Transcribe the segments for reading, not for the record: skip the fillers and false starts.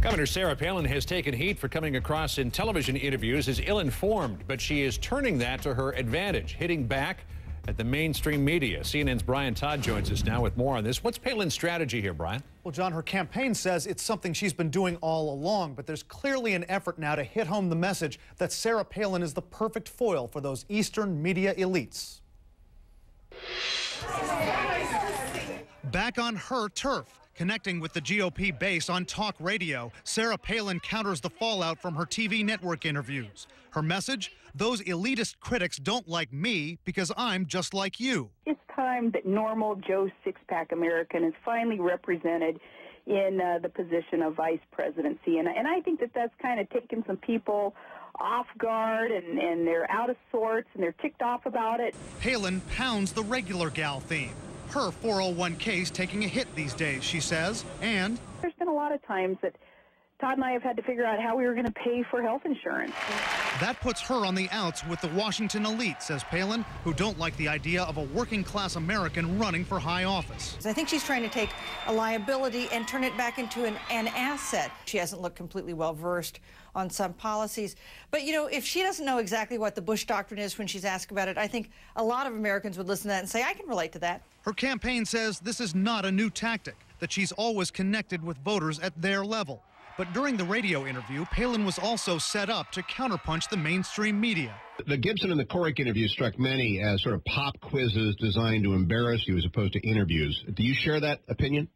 Governor Sarah Palin has taken heat for coming across in television interviews as ill-informed, but she is turning that to her advantage, hitting back at the mainstream media. CNN's Brian Todd joins us now with more on this. What's Palin's strategy here, Brian? Well, John, her campaign says it's something she's been doing all along, but there's clearly an effort now to hit home the message that Sarah Palin is the perfect foil for those Eastern media elites. Back on her turf, connecting with the GOP base on talk radio, Sarah Palin counters the fallout from her TV network interviews. Her message? Those elitist critics don't like me because I'm just like you. It's time that normal Joe Six-Pack American is finally represented in the position of vice presidency. And I think that that's kind of taken some people off guard, and they're out of sorts, and they're ticked off about it. Palin pounds the regular gal theme. Her 401k's taking a hit these days, she says, and there's been a lot of times that Todd and I have had to figure out how we were going to pay for health insurance. That puts her on the outs with the Washington elite, says Palin, who don't like the idea of a working-class American running for high office. I think she's trying to take a liability and turn it back into an asset. She hasn't looked completely well-versed on some policies. But, you know, if she doesn't know exactly what the Bush doctrine is when she's asked about it, I think a lot of Americans would listen to that and say, I can relate to that. Her campaign says this is not a new tactic, that she's always connected with voters at their level. But during the radio interview, Palin was also set up to counterpunch the mainstream media. The Gibson and the Corrick interview struck many as sort of pop quizzes designed to embarrass you as opposed to interviews. Do you share that opinion?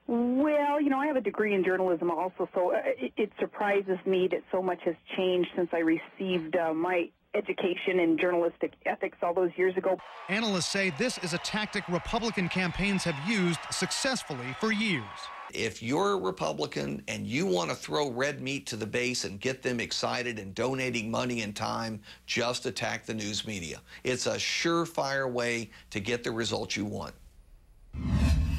Well, you know, I have a degree in journalism also, so it surprises me that so much has changed since I received my education in journalistic ethics all those years ago. Analysts say this is a tactic Republican campaigns have used successfully for years. If you're a Republican and you want to throw red meat to the base and get them excited and donating money and time, just attack the news media. It's a surefire way to get the results you want.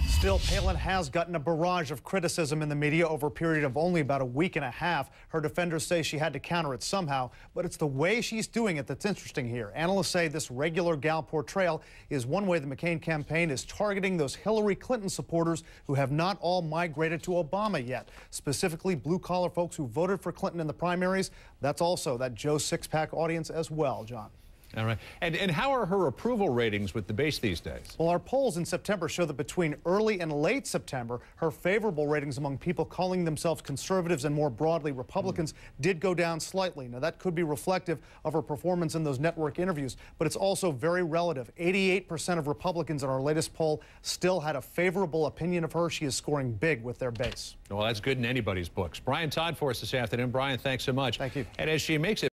Still, Palin has gotten a barrage of criticism in the media over a period of only about a week and a half. Her defenders say she had to counter it somehow, but it's the way she's doing it that's interesting here. Analysts say this regular gal portrayal is one way the McCain campaign is targeting those Hillary Clinton supporters who have not all migrated to Obama yet, specifically blue-collar folks who voted for Clinton in the primaries. That's also that Joe Six-Pack audience as well, John. All right. And how are her approval ratings with the base these days? Well, our polls in September show that between early and late September, her favorable ratings among people calling themselves conservatives and more broadly Republicans did go down slightly. Now, that could be reflective of her performance in those network interviews, but it's also very relative. 88% of Republicans in our latest poll still had a favorable opinion of her. She is scoring big with their base. Well, that's good in anybody's books. Brian Todd for us this afternoon. Brian, thanks so much. Thank you. And as she makes it